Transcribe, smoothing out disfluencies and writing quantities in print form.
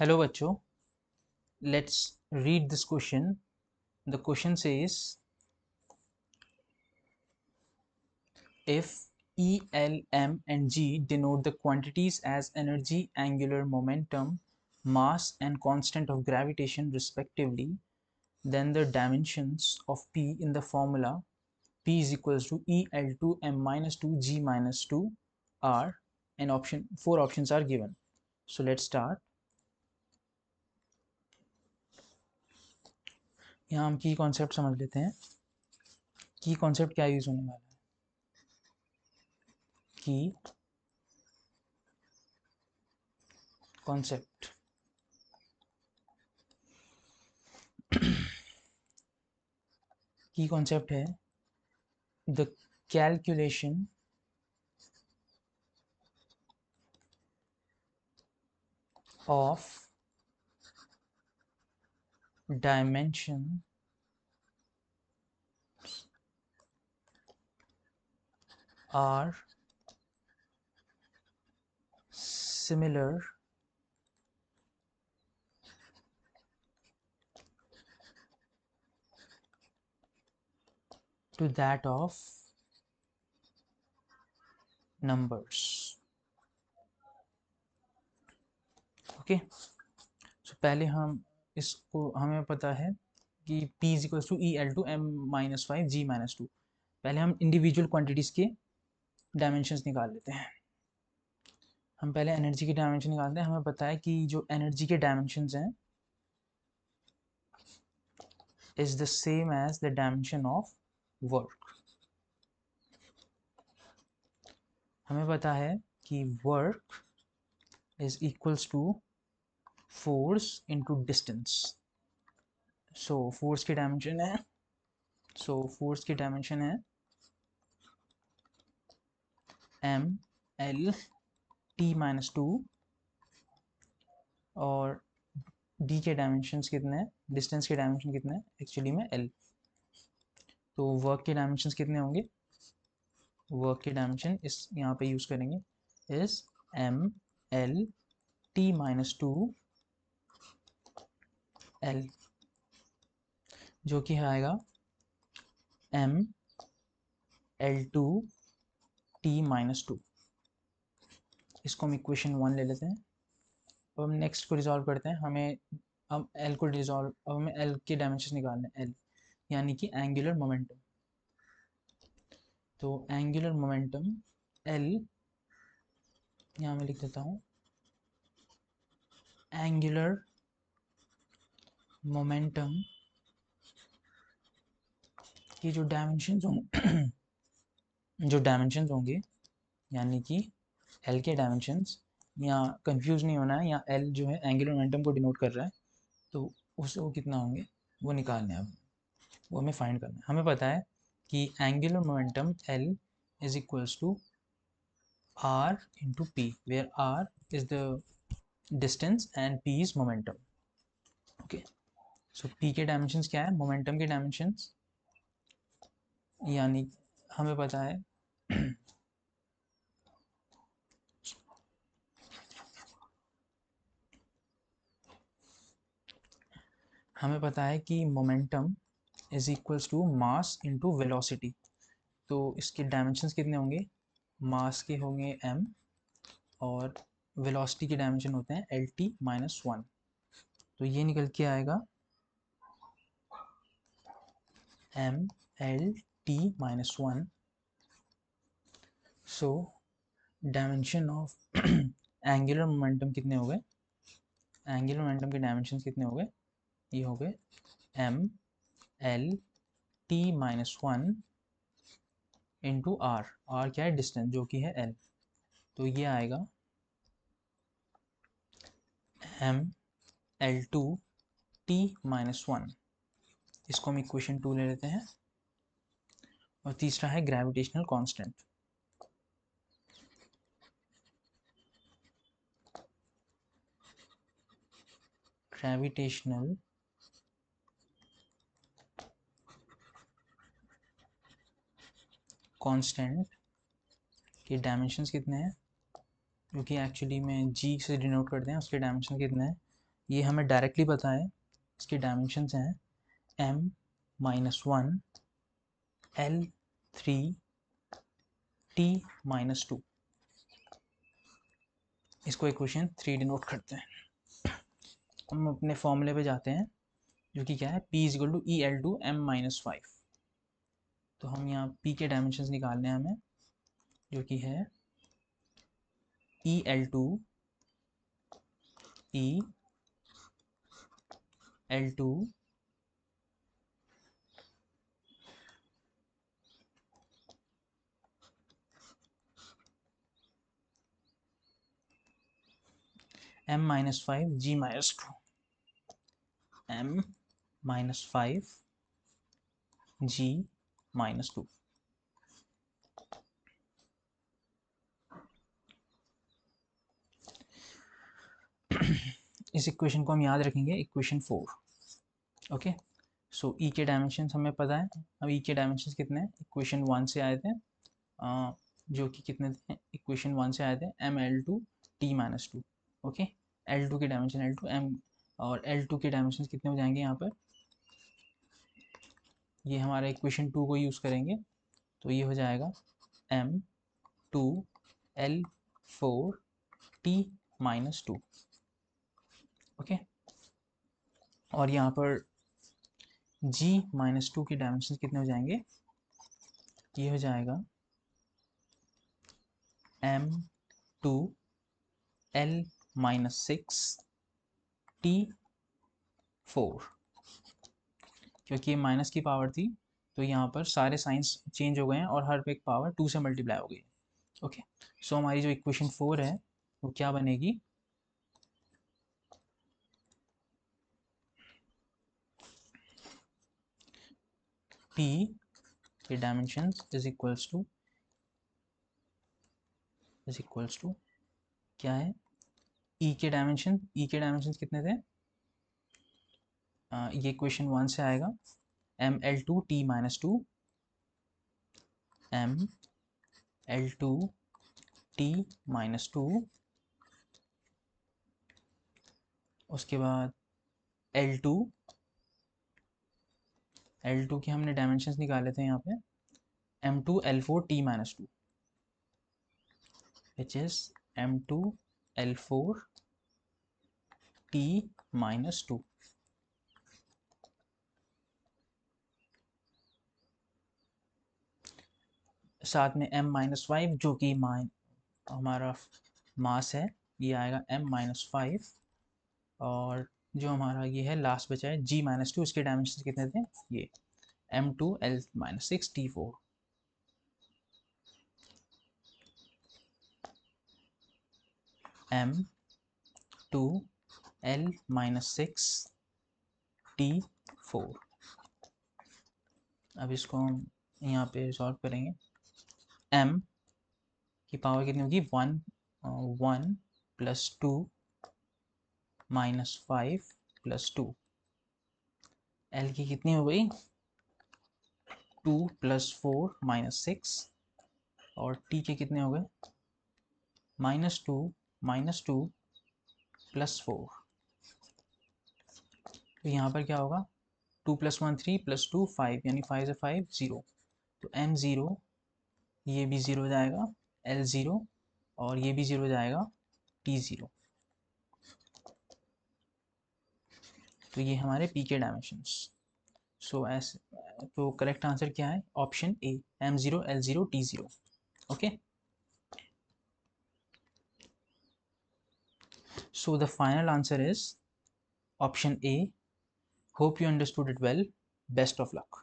Hello बच्चों, let's read this question. The question says, if E, L, M and G denote the quantities as energy, angular momentum, mass and constant of gravitation respectively, then the dimensions of P in the formula P is equals to E L2 M minus 2 G minus 2 are, and four options are given. So let's start. यहाँ हम की concept समझ लेते हैं. की concept क्या use होने वाला है. की concept. की concept है the calculation of dimension are similar to that of numbers. Okay, so पहले हम इसको, हमें पता है कि P is equals to E L to M minus five G minus two. पहले हम इंडिविजुअल क्वांटिटीज के डायमेंशंस निकाल लेते हैं. हम पहले एनर्जी के डायमेंशन निकालते हैं. हमें पता है कि जो एनर्जी के डायमेंशंस हैं is the same as the dimension of work. हमें पता है कि work is equals to force into distance. So force की dimension है, force की dimension है m l t minus 2 और d के डायमेंशंस कितने हैं, डिस्टेंस के डायमेंशन कितने हैं, एक्चुअली में l. तो वर्क के डायमेंशंस कितने होंगे, वर्क के डायमेंशन इस यहाँ पे यूज करेंगे is m l t minus 2 l, जो कि आएगा m l2 t minus 2. इसको हम इक्वेशन 1 ले लेते हैं. अब हम नेक्स्ट को रिजॉल्व करते हैं. हमें अब l को रिजॉल्व, अब हमें l के डायमेंशन निकालने हैं, l यानी कि एंगुलर मोमेंटम. तो एंगुलर मोमेंटम l यहाँ मैं लिख देता हूँ. एंगुलर मोमेंटम की जो डायमेंशंस होंगे जो डायमेंशंस होंगे यानी कि l के डायमेंशंस, यहाँ कंफ्यूज नहीं होना है. यहाँ l जो है एंगुलर मोमेंटम को डिनोट कर रहा है, तो उसको कितना होंगे वो निकालने हैं. वो हमें फाइंड करना है. हमें पता है कि angular momentum l is equals to r into p, where r is the distance and p is momentum. Okay, so p के डायमेंशंस क्या है, मोमेंटम के डायमेंशंस, यानी हमें पता है हमें पता है कि momentum is equals to mass into velocity. तो इसके डायमेंशंस कितने होंगे, मास के होंगे m और वेलोसिटी के डायमेंशन होते हैं एल टी माइनस 1. तो ये निकल के आएगा m l t minus 1. So dimension of angular momentum कितने हो गए, एंगुलर मोमेंटम के डायमेंशन कितने हो गए, ये हो गए m l t minus 1 into r. r क्या है, डिस्टेंस, जो कि है l. तो ये आएगा m l2 t माइनस 1. इसको हम इक्वेशन 2 ले लेते हैं. और तीसरा है ग्रेविटेशनल कांस्टेंट. ग्रेविटेशनल कांस्टेंट के डायमेंशंस कितने हैं, जो कि एक्चुअली में g से डिनोट करते हैं, उसके डायमेंशन कितने हैं, ये हमें डायरेक्टली पता है, इसके डायमेंशंस हैं m-1 L3 T-2। इसको इक्वेशन 3 डिनोट करते हैं। हम अपने फॉर्मूले पे जाते हैं जो कि क्या है, P equal to EL2 m-5। तो हम यहाँ P के डायमेंशंस निकालने हैं हमें, जो कि है EL2 m-5 G-2 m-5 G-2। इस इक्वेशन को हम याद रखेंगे इक्वेशन 4। ओके, सो ई के डायमेंशंस हमें पता है। अब ई के डायमेंशंस कितने हैं, इक्वेशन 1 से आए थे, जो कि कितने थे, इक्वेशन 1 से आए थे ml2 t-2। ओके, L2 के डायमेंशन L2 m, और L2 के डायमेंशन कितने हो जाएंगे यहाँ पर, ये हमारा इक्वेशन 2 को यूज़ करेंगे, तो ये हो जाएगा m2 L4 t-2। ओके, और यहाँ पर G-2 के डायमेंशन कितने हो जाएंगे, ये हो जाएगा m2 L-6 T-4। क्योंकि ये माइनस की पावर थी, तो यहाँ पर सारे साइंस चेंज हो गए हैं और हर एक पावर 2 से मल्टीप्लाई हो गई। ओके, सो हमारी जो इक्वेशन 4 है वो क्या बनेगी, P के डायमेंशंस इज इक्वल्स टू क्या है, E के डायमेंशन कितने थे, ये इक्वेशन 1 से आएगा ml2 t-2 ml2 t-2, उसके बाद L2 के हमने डायमेंशंस निकाले थे यहाँ पे m2 L4 t-2, which is m2 L4 t-2। साथ में m-5 जो कि हमारा मास है, ये आएगा m-5, और जो हमारा ये है लास्ट बचा है G-2, इसके डायमेंशन कितने थे, ये m2 L-6 t4। m2 L-6 t4। अब इसको हम यहाँ पे सॉल्व करेंगे, m की पावर कितनी होगी, 1 प्लस 2 माइनस 5 प्लस 2, L की कितनी हो गई, 2 प्लस 4 माइनस 6, और T के कितने हो गए, -2 प्लस 4। तो यहाँ पर क्या होगा, 2 + 1 3 + 2 5, यानी 5 से 5 0, तो m0 ये भी 0 हो जाएगा, L0 और ये भी 0 हो जाएगा, T0। तो ये हमारे P के डायमेंशंस। सो तो करेक्ट आंसर क्या है, option A, m0 L0 T0। Okay, so the final answer is option A. Hope you understood it well. Best of luck.